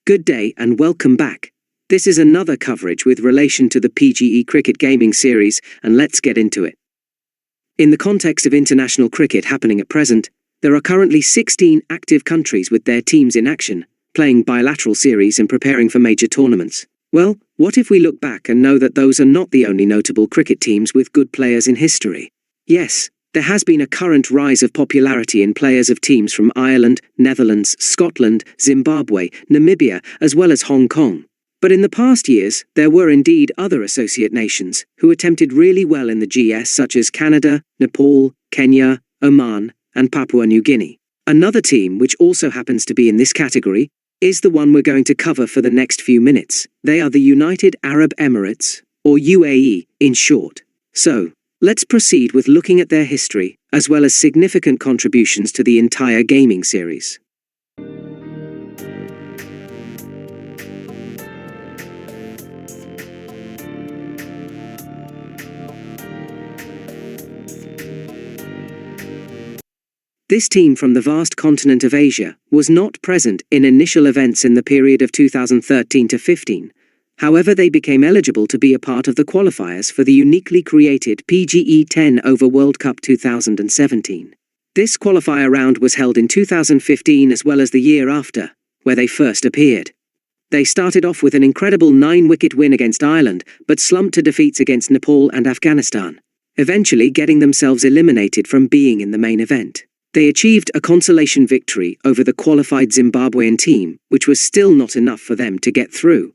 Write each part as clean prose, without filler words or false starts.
Good day and welcome back. This is another coverage with relation to the PGE Cricket Gaming Series, and let's get into it. In the context of international cricket happening at present, there are currently 16 active countries with their teams in action, playing bilateral series and preparing for major tournaments. Well, what if we look back and know that those are not the only notable cricket teams with good players in history? Yes, there has been a current rise of popularity in players of teams from Ireland, Netherlands, Scotland, Zimbabwe, Namibia, as well as Hong Kong. But in the past years, there were indeed other associate nations who attempted really well in the GS, such as Canada, Nepal, Kenya, Oman, and Papua New Guinea. Another team which also happens to be in this category is the one we're going to cover for the next few minutes. They are the United Arab Emirates, or UAE in short. So, let's proceed with looking at their history, as well as significant contributions to the entire gaming series. This team from the vast continent of Asia was not present in initial events in the period of 2013 to 15. However, they became eligible to be a part of the qualifiers for the uniquely created PGE 10 over World Cup 2017. This qualifier round was held in 2015 as well as the year after, where they first appeared. They started off with an incredible 9-wicket win against Ireland, but slumped to defeats against Nepal and Afghanistan, eventually getting themselves eliminated from being in the main event. They achieved a consolation victory over the qualified Zimbabwean team, which was still not enough for them to get through.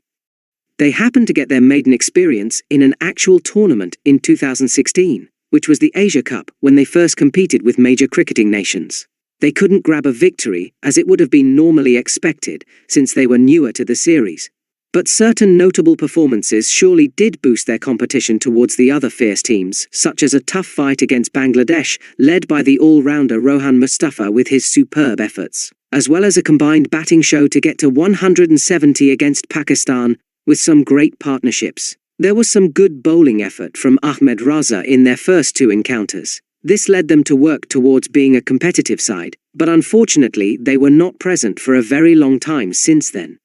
They happened to get their maiden experience in an actual tournament in 2016, which was the Asia Cup, when they first competed with major cricketing nations. They couldn't grab a victory, as it would have been normally expected, since they were newer to the series. But certain notable performances surely did boost their competition towards the other fierce teams, such as a tough fight against Bangladesh, led by the all-rounder Rohan Mustafa with his superb efforts, as well as a combined batting show to get to 170 against Pakistan, with some great partnerships. There was some good bowling effort from Ahmed Raza in their first two encounters. This led them to work towards being a competitive side, but unfortunately they were not present for a very long time since then.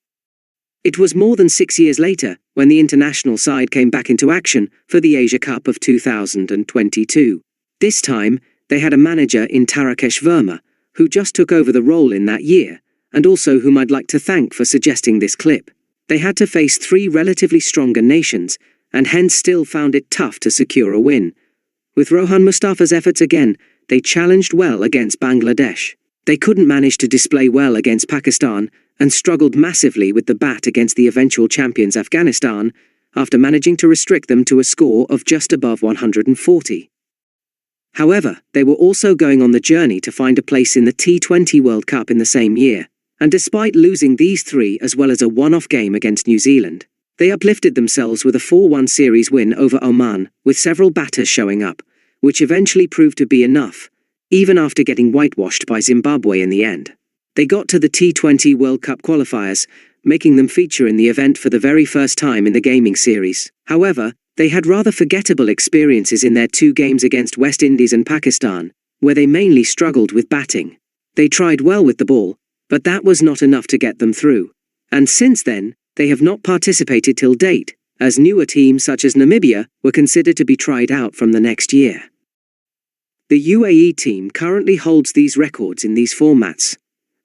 It was more than 6 years later when the international side came back into action for the Asia Cup of 2022. This time, they had a manager in Tarakesh Verma, who just took over the role in that year, and also whom I'd like to thank for suggesting this clip. They had to face 3 relatively stronger nations, and hence still found it tough to secure a win. With Rohan Mustafa's efforts again, they challenged well against Bangladesh. They couldn't manage to display well against Pakistan, and struggled massively with the bat against the eventual champions Afghanistan, after managing to restrict them to a score of just above 140. However, they were also going on the journey to find a place in the T20 World Cup in the same year, and despite losing these 3 as well as a one-off game against New Zealand, they uplifted themselves with a 4-1 series win over Oman, with several batters showing up, which eventually proved to be enough, even after getting whitewashed by Zimbabwe in the end. They got to the T20 World Cup qualifiers, making them feature in the event for the very first time in the gaming series. However, they had rather forgettable experiences in their 2 games against West Indies and Pakistan, where they mainly struggled with batting. They tried well with the ball, but that was not enough to get them through. And since then, they have not participated till date, as newer teams such as Namibia were considered to be tried out from the next year. The UAE team currently holds these records in these formats.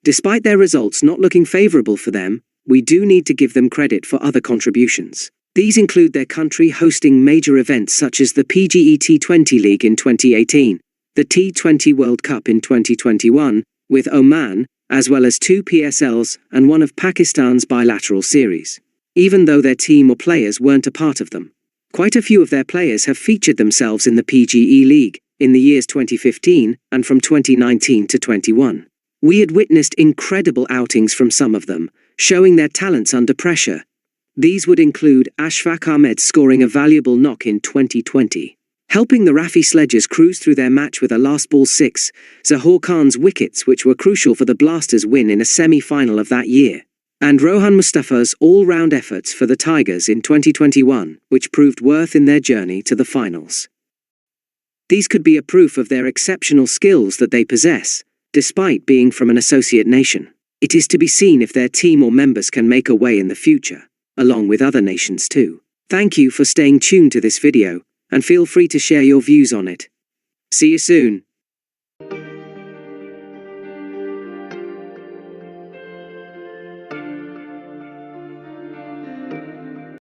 Despite their results not looking favourable for them, we do need to give them credit for other contributions. These include their country hosting major events such as the PGE T20 League in 2018, the T20 World Cup in 2021, with Oman, as well as 2 PSLs and one of Pakistan's bilateral series. Even though their team or players weren't a part of them, quite a few of their players have featured themselves in the PGE League in the years 2015 and from 2019 to 21. We had witnessed incredible outings from some of them, showing their talents under pressure. These would include Ashfaq Ahmed scoring a valuable knock in 2020, helping the Rafi Sledgers cruise through their match with a last ball 6, Zahoor Khan's wickets which were crucial for the Blasters' win in a semi-final of that year, and Rohan Mustafa's all-round efforts for the Tigers in 2021, which proved worth in their journey to the finals. These could be a proof of their exceptional skills that they possess, despite being from an associate nation. It is to be seen if their team or members can make a way in the future, along with other nations too. Thank you for staying tuned to this video, and feel free to share your views on it. See you soon.